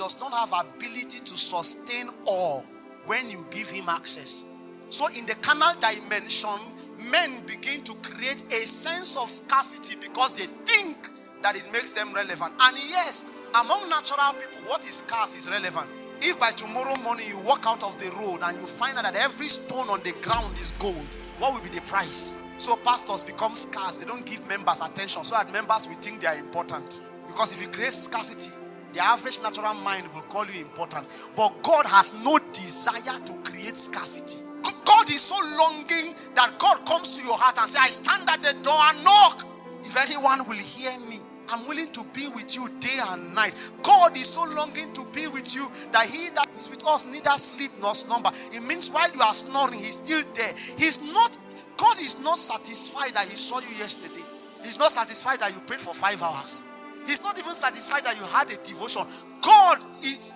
does not have ability to sustain all when you give him access. So in the carnal dimension, men begin to create a sense of scarcity because they think that it makes them relevant. And yes, among natural people, what is scarce is relevant. If by tomorrow morning you walk out of the road and you find out that every stone on the ground is gold, what will be the price? So pastors become scarce. They don't give members attention so that members will think they are important. Because if you create scarcity, the average natural mind will call you important. But God has no desire to create scarcity. God is so longing that God comes to your heart and says, I stand at the door and knock. If anyone will hear me, I'm willing to be with you day and night. God is so longing to be with you that he that is with us neither sleep nor slumber. It means while you are snoring, he's still there. God is not satisfied that he saw you yesterday. He's not satisfied that you prayed for 5 hours. He's not even satisfied that you had a devotion. God,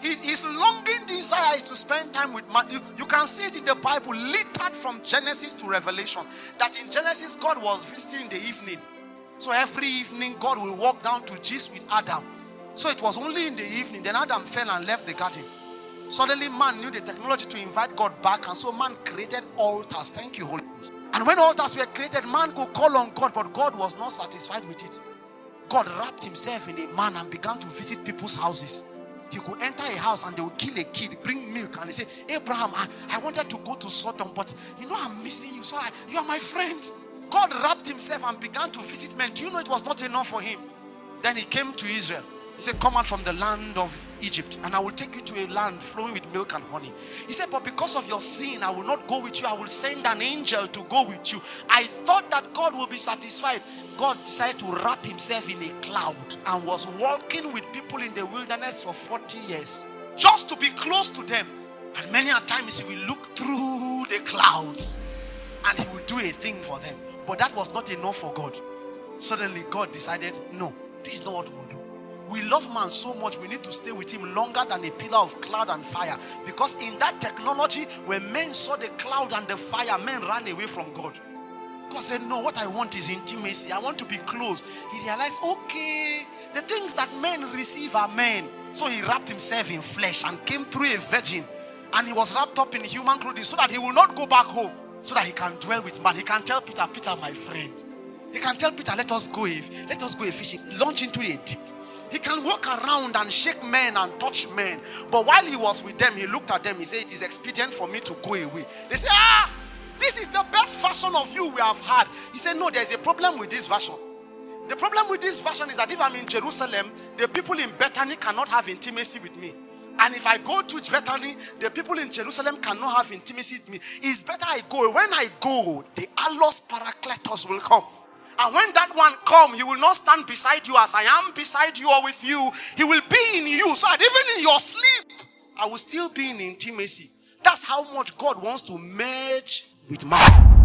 his longing desire is to spend time with man. You can see it in the Bible, littered from Genesis to Revelation. That in Genesis, God was visiting in the evening. So every evening, God will walk down to gist with Adam. So it was only in the evening. Then Adam fell and left the garden. Suddenly, man knew the technology to invite God back. And so man created altars. Thank you, Holy Spirit. And when altars were created, man could call on God, but God was not satisfied with it. God wrapped himself in a man and began to visit people's houses. He could enter a house and they would kill a kid, bring milk, and they say, Abraham, I wanted to go to Sodom, but I'm missing you, so you are my friend. God wrapped himself and began to visit men. Do you know it was not enough for him? Then he came to Israel. He said, come out from the land of Egypt, and I will take you to a land flowing with milk and honey. He said, but because of your sin, I will not go with you. I will send an angel to go with you. I thought that God will be satisfied. God decided to wrap himself in a cloud and was walking with people in the wilderness for 40 years. Just to be close to them. And many a times he will look through the clouds and he will do a thing for them. But that was not enough for God. Suddenly God decided, no, this is not what we'll do. We love man so much, we need to stay with him longer than a pillar of cloud and fire. Because in that technology, when men saw the cloud and the fire, men ran away from God. God said, no, what I want is intimacy. I want to be close. He realized, okay, the things that men receive are men. So he wrapped himself in flesh and came through a virgin. And he was wrapped up in human clothing so that he will not go back home. So that he can dwell with man. He can tell Peter, Peter, my friend. He can tell Peter, let us go a fishing. Launch into a deep. He can walk around and shake men and touch men. But while he was with them, he looked at them. He said, it is expedient for me to go away. They said, this is the best version of you we have had. He said, no, there's a problem with this version. The problem with this version is that if I'm in Jerusalem, the people in Bethany cannot have intimacy with me. And if I go to Bethany, the people in Jerusalem cannot have intimacy with me. It's better I go. When I go, the Allos Parakletos will come. And when that one comes, he will not stand beside you as I am beside you or with you. He will be in you. So that even in your sleep, I will still be in intimacy. That's how much God wants to merge with man.